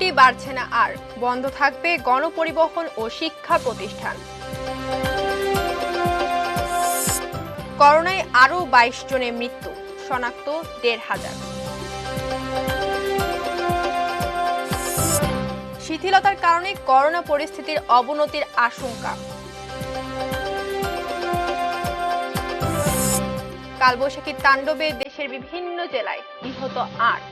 ছুটি বাড়ছে না আর, বন্ধ থাকবে গণপরিবহন ও শিক্ষা প্রতিষ্ঠান। করোনায় আরও 22 জনের মৃত্যু, শনাক্ত 1,500। শিথিলতার কারণে করোনা পরিস্থিতির অবনতির আশঙ্কা। কালবৈশাখীর তাণ্ডবে দেশের বিভিন্ন জেলায় নিহত 8।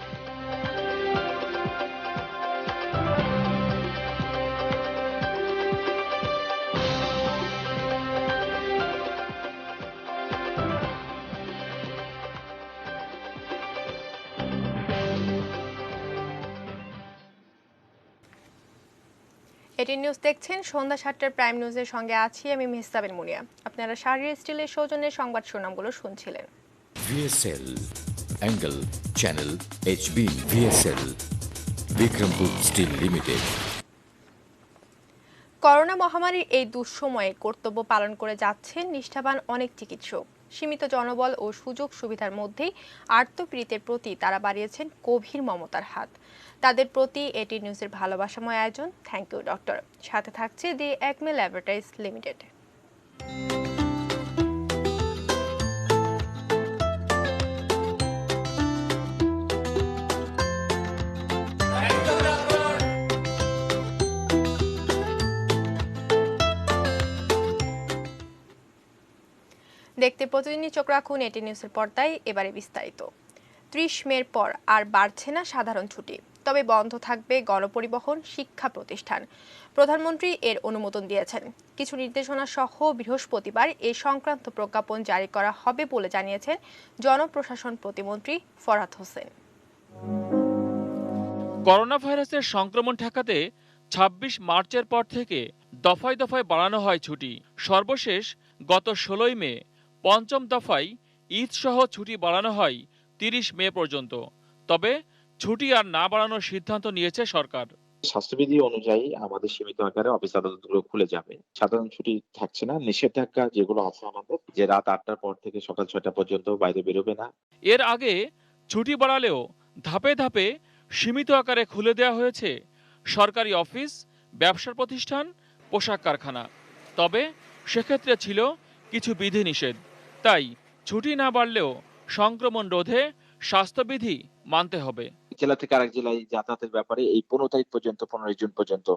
এটি নিউজ দেখছেন। সন্ধ্যা 7টার প্রাইম নিউজের সঙ্গে আছি আমি মেহসাবিন মুনিয়া। আপনারা শাহরিয়ার স্টিলের সৌজন্যে সংবাদ শিরোনামগুলো শুনছিলেন। VSL Angle Channel HB VSL Bikrampur steel limited. Corona মহামারীর এই দুঃসময়ে কর্তব্য পালন করে যাচ্ছেন নিষ্ঠাবান অনেক চিকিৎসক। সীমিত জনবল ও সুযোগ সুবিধার মধ্যেই আর্তপীড়িতের প্রতি তারা বাড়িয়েছেন গভীর মমতার হাত। তাদের প্রতি এটি নিউজের ভালোবাসাময় আয়োজন। Thank you doctor. সাথে থাকছে দি একমে ল্যাবরেটরিজ লিমিটেড। দেখতে প্রতিদিনই চোখ রাখুন এটি নিউজের পর্দায়। এবারে বিস্তারিত। 30 মের পর আর বাড়ছে না সাধারণ ছুটি, তবে বন্ধ থাকবে গণপরিবহন, শিক্ষা প্রতিষ্ঠান। প্রধানমন্ত্রী এর অনুমোদন দিয়েছেন। কিছু নির্দেশনা সহ বৃহস্পতিবার এ সংক্রান্ত প্রজ্ঞাপন জারি করা হবে বলে জানিয়েছেন জনপ্রশাসন প্রতিমন্ত্রী ফরহাদ হোসেন। করোনা ভাইরাসের সংক্রমণ ঠেকাতে 26 মার্চের পর থেকে দফায় দফায় বাড়ানো হয় ছুটি। সর্বশেষ গত 16 মে পঞ্চম দফায় ঈদ সহ ছুটি বাড়ানো হয় 30 মে পর্যন্ত। তবে ছুটি আর না বাড়ানোর সিদ্ধান্ত নিয়েছে সরকার। স্বাস্থ্যবিধি অনুযায়ী আমাদের সীমিত আকারে অফিস আদালতগুলো খুলে যাবে। সাধারণ ছুটি থাকছে না। নিষেধাজ্ঞা যেগুলো আছে আমাদের, যে রাত 8টার পর থেকে সকাল 6টা পর্যন্ত বাইরে বেরোবে না। এর আগে ছুটি বাড়ালেও ধাপে ধাপে সীমিত আকারে খুলে দেওয়া হয়েছে সরকারি অফিস, ব্যবসা প্রতিষ্ঠান, পোশাক কারখানা। তবে সেক্ষেত্রে ছিল কিছু বিধিনিষেধ। তাই ছুটি না বাড়লেও সংক্রমণ রোধে স্বাস্থ্যবিধি মানতে হবে। জেলা থেকে আরেক জেলায় যাতায়াতের ব্যাপারে এই 15 তারিখ পর্যন্ত, 15 জুন পর্যন্ত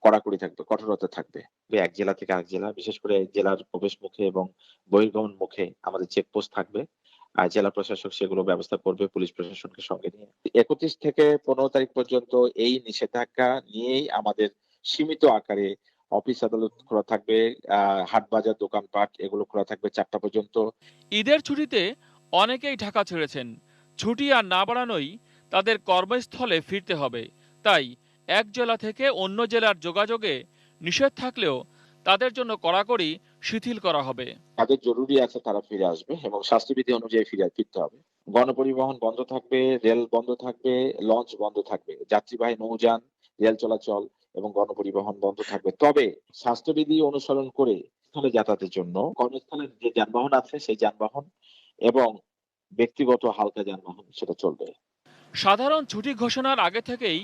কড়াকড়ি থাকবে, কঠোরতা থাকবে। এক জেলা থেকে আরেক জেলা, বিশেষ করে জেলার প্রবেশ মুখে এবং বহির্গমন মুখে আমাদের চেকপোস্ট থাকবে। আর জেলা প্রশাসক সেগুলো ব্যবস্থা করবে পুলিশ প্রশাসনকে সঙ্গে নিয়ে। 31 থেকে 15 তারিখ পর্যন্ত এই নিষেধাজ্ঞা নিয়েই আমাদের সীমিত আকারে অফিস আদালত খোলা থাকবে, হাট বাজার দোকানপাট এগুলো খোলা থাকবে 4টা পর্যন্ত। ঈদের ছুটিতে অনেকেই ঢাকা ছেড়েছেন। ছুটি আর না বাড়ানোই তাদের কর্মস্থলে ফিরতে হবে। তাই এক জেলা থেকে অন্য জেলার যোগাযোগে নিষেধ থাকলেও তাদের জন্য কড়াকড়ি শিথিল করা হবে। তাদের জরুরি আছে তারা ফিরে আসবে এবং স্বাস্থ্যবিধি অনুযায়ী ফিরতে হবে। গণপরিবহন বন্ধ থাকবে, রেল বন্ধ থাকবে, লঞ্চ বন্ধ থাকবে, যাত্রীবাহী নৌযান, রেল চলাচল এবং গণপরিবহন বন্ধ থাকবে। তবে স্বাস্থ্যবিধি অনুসরণ করে স্থলে যাতায়াতের জন্য কর্মস্থলের যে যানবাহন আছে সেই যানবাহন এবং ব্যক্তিগত হালকা যানবাহন সেটা চলবে। সাধারণ ছুটি ঘোষণার আগে থেকেই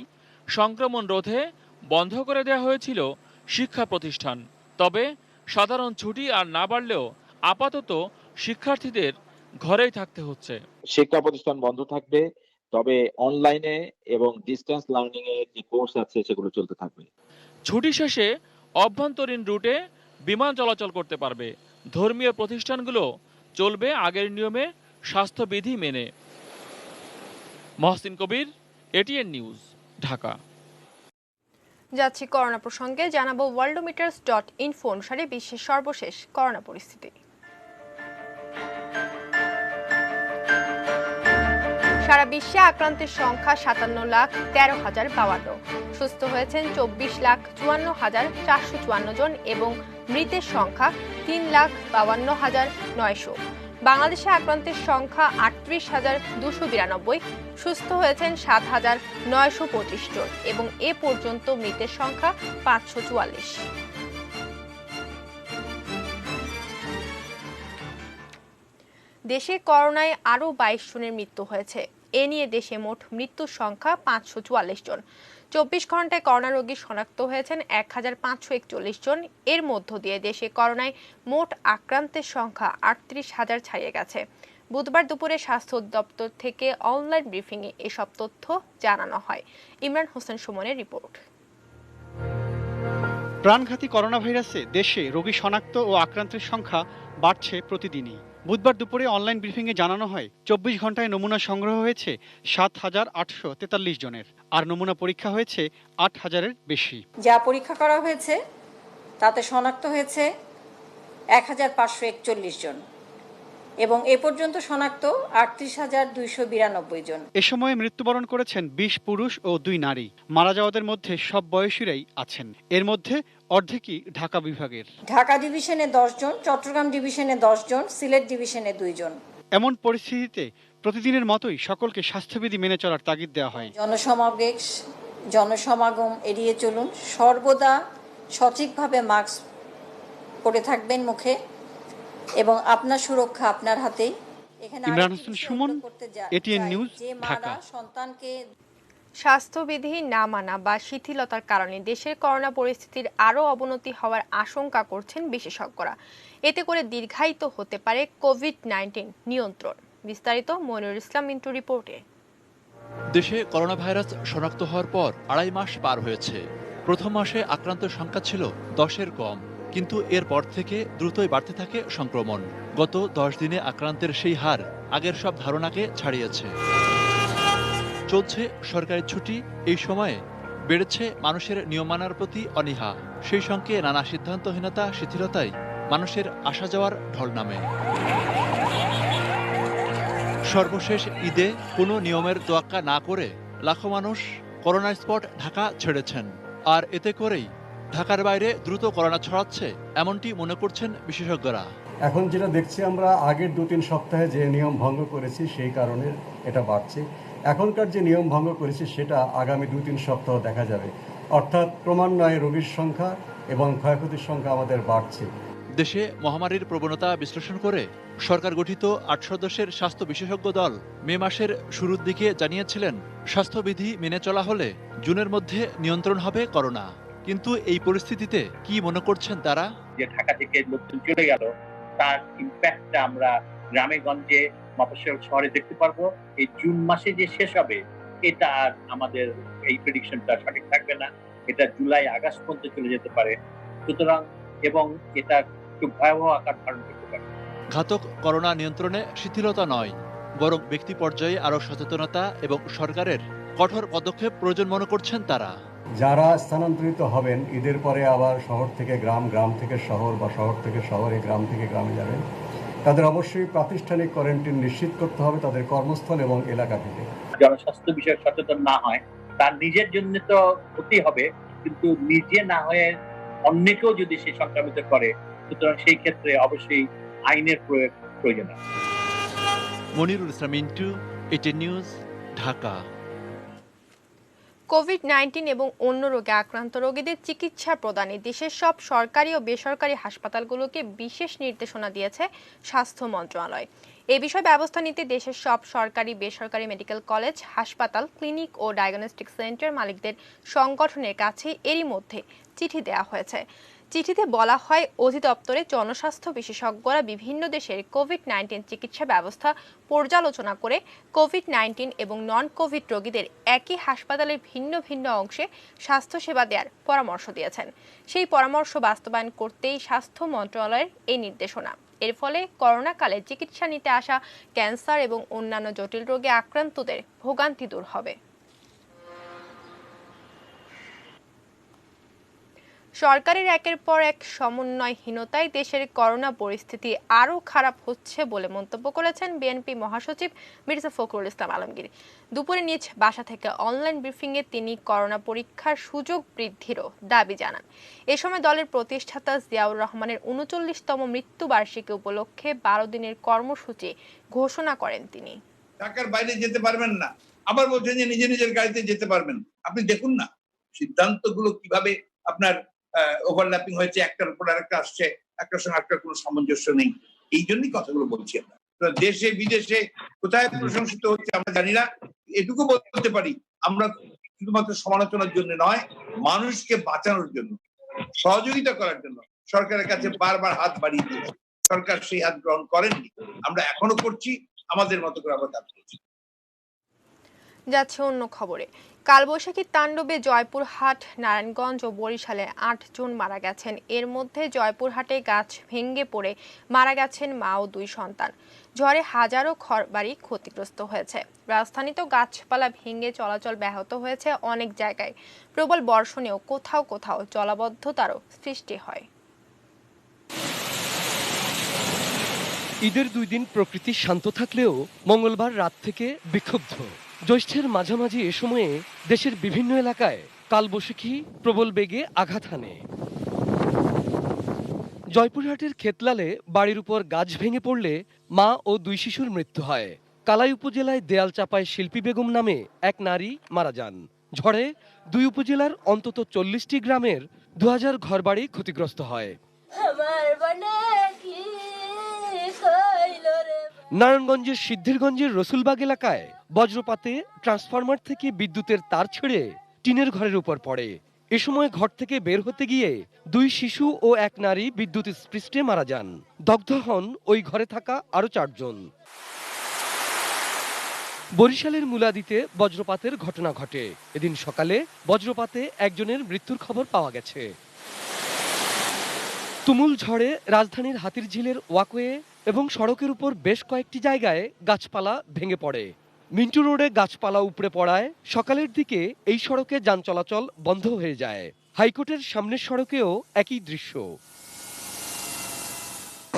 সংক্রমণ রোধে বন্ধ করে দেওয়া হয়েছিল শিক্ষা প্রতিষ্ঠান। তবে সাধারণ ছুটি আর না বাড়লেও আপাতত শিক্ষার্থীদের ঘরেই থাকতে হচ্ছে। শিক্ষা প্রতিষ্ঠান বন্ধ থাকবে, তবে অনলাইনে এবং ডিসটেন্স লার্নিং এর যে কোর্স আছে সেগুলো চলতে থাকবে। ছুটি শেষে অভ্যন্তরীণ রুটে বিমান চলাচল করতে পারবে। ধর্মীয় প্রতিষ্ঠানগুলো চলবে আগের নিয়মে, স্বাস্থ্যবিধি মেনে। মহসিন কবির, এটিএন নিউজ, ঢাকা। যাচ্ছি করোনা প্রসঙ্গে, জানাবো worldometers.info অনুসারে বিশ্বের সর্বশেষ করোনা পরিস্থিতি। সারা বিশ্বে আক্রান্তের সংখ্যা 57,13,052, সুস্থ হয়েছেন 24,54,454 জন এবং মৃতের সংখ্যা 3,52,900। বাংলাদেশে আক্রান্তের সংখ্যা 38,292, সুস্থ হয়েছেন 7,925 জন এবং এ পর্যন্ত মৃতের সংখ্যা 544। দেশে করোনায় আরও 22 জনের মৃত্যু হয়েছে। এ নিয়ে দেশে মোট মৃত্যুর সংখ্যা 544 জন। 24 ঘন্টায় করোনা রোগী শনাক্ত হয়েছেন 1541 জন। এর মধ্য দিয়ে দেশে করোনায় মোট আক্রান্তের সংখ্যা 38,000 ছাড়িয়ে গেছে। বুধবার দুপুরে স্বাস্থ্য দপ্তর থেকে অনলাইন ব্রিফিংয়ে এসব তথ্য জানানো হয়। ইমরান হোসেন সুমনের রিপোর্ট। প্রাণঘাতী করোনা ভাইরাসে দেশে রোগী শনাক্ত ও আক্রান্তের সংখ্যা বাড়ছে প্রতিদিনই। বুধবার দুপুরে অনলাইন ব্রিফিংয়ে জানানো হয় 24 ঘন্টায় নমুনা সংগ্রহ হয়েছে 7,843 জনের, আর নমুনা পরীক্ষা হয়েছে 8,000-এর বেশি। যা পরীক্ষা করা হয়েছে তাতে শনাক্ত হয়েছে 1,541 জন এবং এ পর্যন্ত শনাক্ত 38,292 জন। এ সময় মৃত্যুবরণ করেছেন 20 পুরুষ ও 2 নারী। মারা যাওয়াদের মধ্যে সব বয়সীরাই আছেন। এর মধ্যে অর্ধেকই ঢাকা বিভাগের। ঢাকা ডিভিশনে 10 জন, চট্টগ্রাম ডিভিশনে 10 জন, সিলেট ডিভিশনে 2 জন। এমন পরিস্থিতিতে প্রতিদিনের মতোই সকলকে স্বাস্থ্যবিধি মেনে চলার তাগিদ দেওয়া হয়। জনসমাগম এড়িয়ে চলুন, সর্বদা সঠিকভাবে মাস্ক পরে থাকবেন মুখে, এবং আপনার সুরক্ষা আপনার হাতেই। Imran Hossain Suman, ATN news, Dhaka. স্বাস্থ্যবিধি না মানা বা শিথিলতার কারণে দেশের করোনা পরিস্থিতির আরও অবনতি হওয়ার আশঙ্কা করছেন বিশেষজ্ঞরা। এতে করে দীর্ঘায়িত হতে পারে কোভিড-19 নিয়ন্ত্রণ। বিস্তারিত মনিরুল ইসলাম মিন্টু রিপোর্টে। দেশে করোনা ভাইরাস শনাক্ত হওয়ার পর 2.5 মাস পার হয়েছে। প্রথম মাসে আক্রান্তের সংখ্যা ছিল 10-এর কম, কিন্তু এরপর থেকে দ্রুতই বাড়তে থাকে সংক্রমণ। গত 10 দিনে আক্রান্তের সেই হার আগের সব ধারণাকে ছাড়িয়েছে। চলছে সরকারি ছুটি, এই সময়ে বেড়েছে মানুষের নিয়ম মানার প্রতি অনীহা। সেই সঙ্গে নানা সিদ্ধান্তহীনতা, শিথিলতায় মানুষের আসা যাওয়ার ঢল নামে। সর্বশেষ ঈদে কোনো নিয়মের তোয়াক্কা না করে লাখো মানুষ করোনা স্পট ঢাকা ছেড়েছেন, আর এতে করেই ঢাকার বাইরে দ্রুত করোনা ছড়াচ্ছে, এমনটি মনে করছেন বিশেষজ্ঞরা। এখন যেটা দেখছি আমরা আগের 2-3 সপ্তাহে যে নিয়ম ভঙ্গ করেছি সেই কারণে এটা বাড়ছে। এখনকার যে নিয়ম ভঙ্গ করেছি সেটা আগামী 2-3 সপ্তাহ দেখা যাবে, অর্থাৎ ক্রমান্বয়ে রোগীর সংখ্যা এবং ক্ষয়ক্ষতির সংখ্যা আমাদের বাড়ছে। দেশে মহামারীর প্রবণতা বিশ্লেষণ করে সরকার গঠিত 8 সদস্যের স্বাস্থ্য বিশেষজ্ঞ দল মে মাসের শুরুর দিকে জানিয়েছিলেন, স্বাস্থ্যবিধি মেনে চলা হলে জুনের মধ্যে নিয়ন্ত্রণ হবে করোনা। কিন্তু এই পরিস্থিতিতে কি মনে করছেন তারা? যে ঢাকা থেকে লোকজন চলে গেল, তার ইম্প্যাক্টটা আমরা গ্রামে গঞ্জে, মফস্বল শহরে দেখতে পারবো। এই জুন মাসে যে শেষ হবে, এটা আর আমাদের এই প্রেডিকশনটা সঠিক থাকবে না। এটা জুলাই আগস্ট পর্যন্ত চলে যেতে পারে। সুতরাং এবং এটা খুব ভয়াবহ আকার ধারণ করতে পারে। ঘাতক করোনা নিয়ন্ত্রণে শিথিলতা নয়, বরং ব্যক্তি পর্যায়ে আরও সচেতনতা এবং সরকারের কঠোর পদক্ষেপ প্রয়োজন মনে করছেন তারা। যারা স্থানান্তরিত হবেন ঈদের পরে আবার শহর থেকে গ্রাম, গ্রাম থেকে শহর বা শহর থেকে শহরে, গ্রাম থেকে গ্রামে যাবেন, তাদের অবশ্যই প্রাতিষ্ঠানিক কোয়ারেন্টাইন নিশ্চিত করতে হবে তাদের কর্মস্থল এবং এলাকা থেকে। জনস্বাস্থ্য বিষয়ে সচেতন না হয়, তার নিজের জন্য তো ক্ষতি হবে, কিন্তু নিজে না হয়ে অন্যকেও যদি সে সংক্রামিত করে, সুতরাং সেই ক্ষেত্রে অবশ্যই আইনের প্রয়োগ প্রয়োজন। Monirul Islam Mintu, ATN news, Dhaka. কোভিড-19 এবং অন্য রোগে আক্রান্ত রোগীদের চিকিৎসা প্রদানে দেশের সব সরকারি ও বেসরকারি হাসপাতালগুলোকে বিশেষ নির্দেশনা দিয়েছে স্বাস্থ্য মন্ত্রণালয়। এ বিষয়ে ব্যবস্থা নিতে দেশের সব সরকারি বেসরকারি মেডিকেল কলেজ, হাসপাতাল, ক্লিনিক ও ডায়াগনস্টিক সেন্টার মালিকদের সংগঠনের কাছে এরই মধ্যে চিঠি দেওয়া হয়েছে। চিঠিতে বলা হয়, অধিদপ্তরে জনস্বাস্থ্য বিশেষজ্ঞরা বিভিন্ন দেশের কোভিড-19 চিকিৎসা ব্যবস্থা পর্যালোচনা করে কোভিড-19 এবং নন কোভিড রোগীদের একই হাসপাতালের ভিন্ন ভিন্ন অংশে স্বাস্থ্যসেবা দেওয়ার পরামর্শ দিয়েছেন। সেই পরামর্শ বাস্তবায়ন করতেই স্বাস্থ্য মন্ত্রণালয়ের এই নির্দেশনা। এর ফলে করোনাকালে চিকিৎসা নিতে আসা ক্যান্সার এবং অন্যান্য জটিল রোগে আক্রান্তদের ভোগান্তি দূর হবে। সরকারের একের পর এক সমন্বয়হীনতায় দেশের করোনা পরিস্থিতি আরও খারাপ হচ্ছে বলে মন্তব্য করেছেন বিএনপি মহাসচিব মির্জা ফখরুল ইসলাম আলমগীর। দুপুরে নিজ বাসা থেকে অনলাইন ব্রিফিংয়ে তিনি করোনা পরীক্ষার সুযোগ বৃদ্ধিরও দাবি জানান। এ সময় দলের প্রতিষ্ঠাতা জিয়াউর রহমানের ৩৯তম মৃত্যুবার্ষিকী উপলক্ষে ১২ দিনের কর্মসূচি ঘোষণা করেন তিনি। ঢাকার বাইরে যেতে পারবেন না, আবার বলছেন যে নিজের গাড়িতে যেতে পারবেন। আপনি দেখুন না সিদ্ধান্তগুলো কিভাবে আপনার ওভারল্যাপিং হয়েছে, একটার উপর আরেকটা আসছে, একটার সঙ্গে একটা কোনো সামঞ্জস্য নেই। এই জন্যই কথাগুলো বলছি আমরা। দেশে বিদেশে কোথায় প্রশংসিত হচ্ছে আমরা জানি না। এটুকু বলতে পারি, আমরা শুধুমাত্র সমালোচনার জন্য নয়, মানুষকে বাঁচানোর জন্য, সহযোগিতা করার জন্য সরকারের কাছে বারবার হাত বাড়িয়ে দিয়েছি। সরকার সেই হাত গ্রহণ করেননি। আমরা এখনো করছি, আমাদের মতো করে আমরা কাজ করছি। যাচ্ছে অন্য খবরে। কালবৈশাখীর তাণ্ডবে জয়পুরহাট, নারায়ণগঞ্জ ও বরিশালে ৮ জন মারা গেছেন। এর মধ্যে জয়পুরহাটে গাছ ভেঙে পড়ে মারা গেছেন মা ও ২ সন্তান। ঝড়ে হাজারো ঘরবাড়ি ক্ষতিগ্রস্ত হয়েছে। রাজধানীতেও গাছপালা ভেঙে চলাচল ব্যাহত হয়েছে অনেক জায়গায়। প্রবল বর্ষণেও কোথাও কোথাও জলাবদ্ধতারও সৃষ্টি হয়। ঈদের ২ দিন প্রকৃতি শান্ত থাকলেও মঙ্গলবার রাত থেকে বিক্ষুব্ধ। জ্যৈষ্ঠের মাঝামাঝি এ সময়ে দেশের বিভিন্ন এলাকায় কালবৈশাখী প্রবল বেগে আঘাত হানে। জয়পুরহাটের খেতলালে বাড়ির উপর গাছ ভেঙে পড়লে মা ও ২ শিশুর মৃত্যু হয়। কালাই উপজেলায় দেয়াল চাপায় শিল্পী বেগম নামে এক নারী মারা যান। ঝড়ে ২ উপজেলার অন্তত ৪০টি গ্রামের ২০০০ ঘরবাড়ি ক্ষতিগ্রস্ত হয়। নারায়ণগঞ্জের সিদ্ধিরগঞ্জের রসুলবাগ এলাকায় বজ্রপাতে ট্রান্সফরমার থেকে বিদ্যুতের তার ছিঁড়ে টিনের ঘরের উপর পড়ে। এ সময় ঘর থেকে বের হতে গিয়ে ২ শিশু ও এক নারী বিদ্যুৎ স্পৃষ্টে মারা যান। দগ্ধ হন ওই ঘরে থাকা আরো ৪ জন। বরিশালের মুলাদিতে বজ্রপাতের ঘটনা ঘটে। এদিন সকালে বজ্রপাতে একজনের মৃত্যুর খবর পাওয়া গেছে। তুমুল ঝড়ে রাজধানীর হাতিরঝিলের ওয়াকওয়ে এবং সড়কের উপর বেশ কয়েকটি জায়গায় গাছপালা ভেঙে পড়ে। মিন্টু রোডে গাছপালা উপড়ে পড়ায় সকালের দিকে এই সড়কে যান চলাচল বন্ধ হয়ে যায়। হাইকোর্টের সামনের সড়কেও একই দৃশ্য।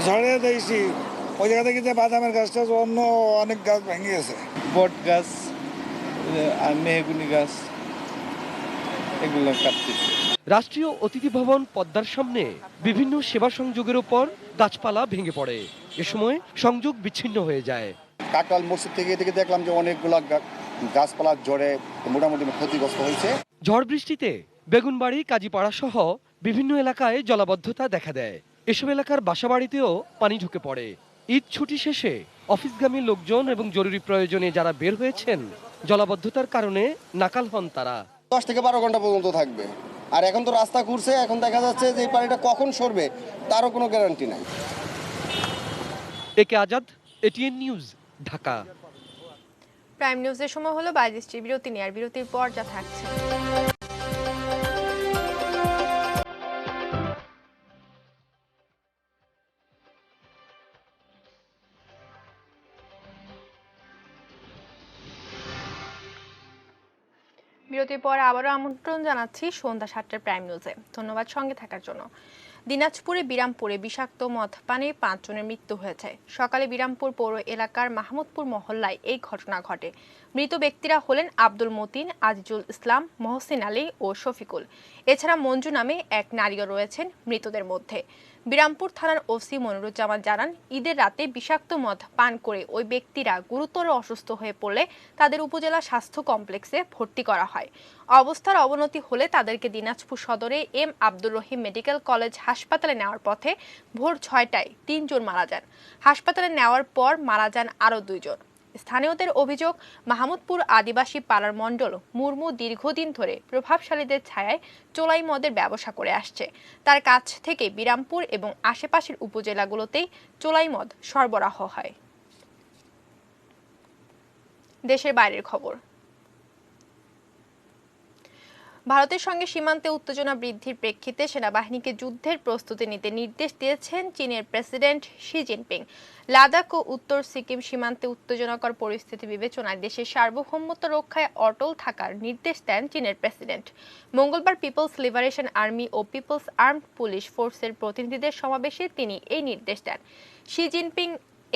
ঝড়ে দেখছি ওই জায়গা থেকে যে বাদামের গাছটা অন্য অনেক গাছ ভেঙে গেছে। বট গাছ আর মেহগুনি গাছ এগুলো কাটতেছে। রাষ্ট্রীয় অতিথি ভবন পদ্মার সামনে বিভিন্ন সেবা সংযোগের উপর গাছপালা ভেঙে পড়ে। এ সময় সংযোগ বিচ্ছিন্ন হয়ে যায়। কাকরাইল মসজিদ থেকে এদিকে দেখলাম যে অনেকগুলো গাছপালা ঝড়ে মোটামুটি ক্ষতিগ্রস্ত হয়েছে। ঝড় বৃষ্টিতে বেগুনবাড়ি, কাজীপাড়া সহ বিভিন্ন এলাকায় জলাবদ্ধতা দেখা দেয়। এসব এলাকার বাসাবাড়িতেও পানি ঢুকে পড়ে। ঈদ ছুটি শেষে অফিসগামী লোকজন এবং জরুরি প্রয়োজনে যারা বের হয়েছেন, জলাবদ্ধতার কারণে নাকাল হন তারা। 10 থেকে 12 ঘন্টা পর্যন্ত থাকবে। আর এখন তো রাস্তা ঘুরছে, এখন দেখা যাচ্ছে যে এই পানিটা কখন সরবে তারও কোনো গ্যারান্টি নাই। একে Azad, ATN news, Dhaka. Prime নিউজের সময় হলো 22টি বিরতি নিয়ে, আর বিরতির পর যা থাকছে। বিরতির পর আবারও আমন্ত্রণ জানাচ্ছি সন্ধ্যা 7টার প্রাইম নিউজে। ধন্যবাদ সঙ্গে থাকার জন্য। দিনাজপুরে বিরামপুরে বিষাক্ত মদ পানে 5 জনের মৃত্যু হয়েছে। সকালে বিরামপুর পৌর এলাকার মাহমুদপুর মহল্লায় এই ঘটনা ঘটে। মৃত ব্যক্তিরা হলেন আব্দুল মতিন, আজিজুল ইসলাম, মহসিন আলী ও শফিকুল। এছাড়া মঞ্জু নামে এক নারীও রয়েছেন মৃতদের মধ্যে। বিরামপুর থানার ওসি মনিরুজ্জামান জানান, ঈদের রাতে বিষাক্ত মদ পান করে ওই ব্যক্তিরা গুরুতর অসুস্থ হয়ে পড়লে তাদের উপজেলা স্বাস্থ্য কমপ্লেক্সে ভর্তি করা হয়। অবস্থার অবনতি হলে তাদেরকে দিনাজপুর সদরে M Abdur Rahim medical college হাসপাতালে নেওয়ার পথে ভোর 6টায় 3 জন মারা যান। হাসপাতালে নেওয়ার পর মারা যান আরও 2 জন। স্থানীয়দের অভিযোগ, মাহমুদপুর আদিবাসী পাড়ার মণ্ডল মুর্মু দীর্ঘদিন ধরে প্রভাবশালীদের ছায়ায় চোলাই মদের ব্যবসা করে আসছে। তার কাছ থেকে বিরামপুর এবং আশেপাশের উপজেলাগুলোতেই চোলাই মদ সরবরাহ হয়। দেশের বাইরের খবর। ভারতের সঙ্গে সীমান্তে উত্তেজনা বৃদ্ধির প্রেক্ষিতে সেনাবাহিনীকে যুদ্ধের প্রস্তুতি নিতে নির্দেশ দিয়েছেন চীনের প্রেসিডেন্ট শি জিনপিং। লাদাখ ও উত্তর সিকিম সীমান্তে উত্তেজনাকর পরিস্থিতি বিবেচনায় দেশের সার্বভৌমত্ব রক্ষায় অটল থাকার নির্দেশ দেন চীনের প্রেসিডেন্ট। মঙ্গলবার পিপলস লিবারেশন আর্মি ও পিপলস আর্মড পুলিশ ফোর্সের প্রতিনিধিদের সমাবেশে তিনি এই নির্দেশ দেন। শি জিনপিং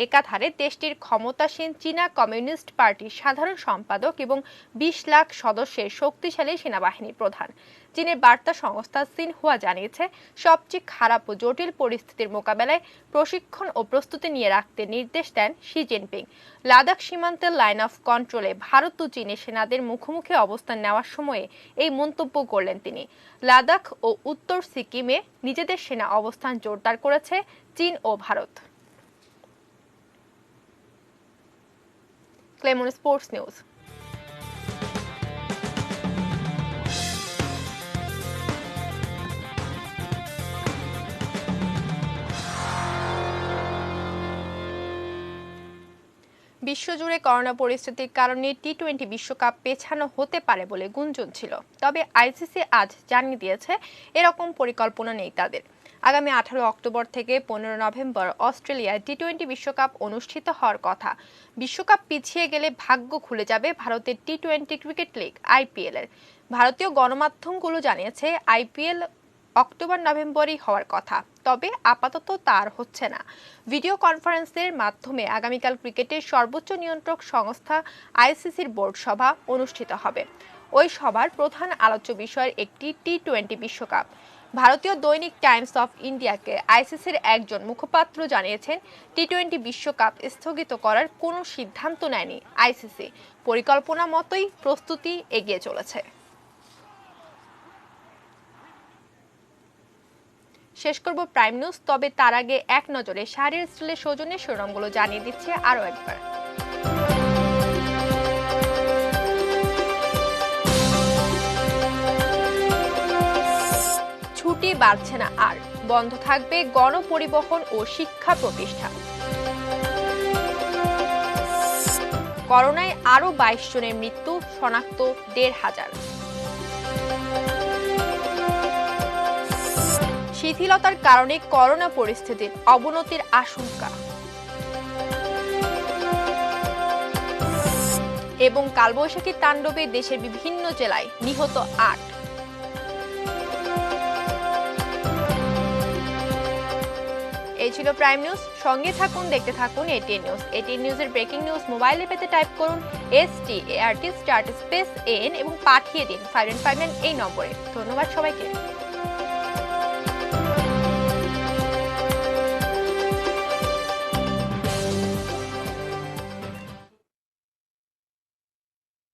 একাধারে দেশটির ক্ষমতাসীন চীনা কমিউনিস্ট পার্টির সাধারণ সম্পাদক এবং 20 লাখ সদস্যের শক্তিশালী সেনাবাহিনীর প্রধান। চীনের বার্তা সংস্থা সিনহুয়া জানিয়েছে, সবচেয়ে খারাপ ও জটিল পরিস্থিতির মোকাবেলায় প্রশিক্ষণ ও প্রস্তুতি নিয়ে রাখতে নির্দেশ দেন শি জিনপিং। লাদাখ সীমান্তের লাইন অফ কন্ট্রোলে ভারত ও চীনের সেনাদের মুখোমুখি অবস্থান নেওয়ার সময়ে এই মন্তব্য করলেন তিনি। লাদাখ ও উত্তর সিকিমে নিজেদের সেনা অবস্থান জোরদার করেছে চীন ও ভারত। Clemon sports news. বিশ্বজুড়ে করোনা পরিস্থিতির কারণে টি-20 বিশ্বকাপ পেছানো হতে পারে বলে গুঞ্জন ছিল, তবে আইসিসি আজ জানিয়ে দিয়েছে এরকম পরিকল্পনা নেই তাদের। আগামী 18 অক্টোবর থেকে 15 নভেম্বর অস্ট্রেলিয়ায় টি-20 বিশ্বকাপ অনুষ্ঠিত হওয়ার কথা। বিশ্বকাপ পিছিয়ে গেলে ভাগ্য খুলে যাবে ভারতের টি-20 ক্রিকেট লিগ আইপিএল এর। ভারতীয় গণমাধ্যমগুলো জানিয়েছে আইপিএল অক্টোবর নভেম্বরই হওয়ার কথা, তবে আপাতত তার হচ্ছে না। ভিডিও কনফারেন্সের মাধ্যমে আগামীকাল ক্রিকেটের সর্বোচ্চ নিয়ন্ত্রক সংস্থা আইসিসির বোর্ড সভা অনুষ্ঠিত হবে। ওই সভার প্রধান আলোচ্য বিষয়ের একটি টি-20 বিশ্বকাপ। ভারতীয় দৈনিক টাইমস অফ ইন্ডিয়াকে আইসিসির একজন মুখপাত্র জানিয়েছেন, টি-20 বিশ্বকাপ স্থগিত করার কোনো সিদ্ধান্ত নেয়নি আইসিসি, পরিকল্পনা মতোই প্রস্তুতি এগিয়ে চলেছে। শেষ করব প্রাইম নিউজ, তবে তার আগে এক নজরে শাহরিয়ার স্টিলের সৌজন্যে শিরোনামগুলো জানিয়ে দিচ্ছে আরো একবার। ছুটি বাড়ছে না আর, বন্ধ থাকবে গণপরিবহন ও শিক্ষা প্রতিষ্ঠান। করোনায় আরো 22 জনের মৃত্যু, শনাক্ত 1,500। শিথিলতার কারণে করোনা পরিস্থিতির অবনতির আশঙ্কা এবং কালবৈশাখীর তাণ্ডবে দেশের বিভিন্ন জেলায় নিহত 8। এই ছিল প্রাইম নিউজ। সঙ্গে থাকুন, দেখতে থাকুন এটিএন নিউজ। এটিএন নিউজের ব্রেকিং নিউজ মোবাইলে পেতে টাইপ করুন START স্টার্ট স্পেস AN এবং পাঠিয়ে দিন 5159 এই নম্বরে। ধন্যবাদ সবাইকে।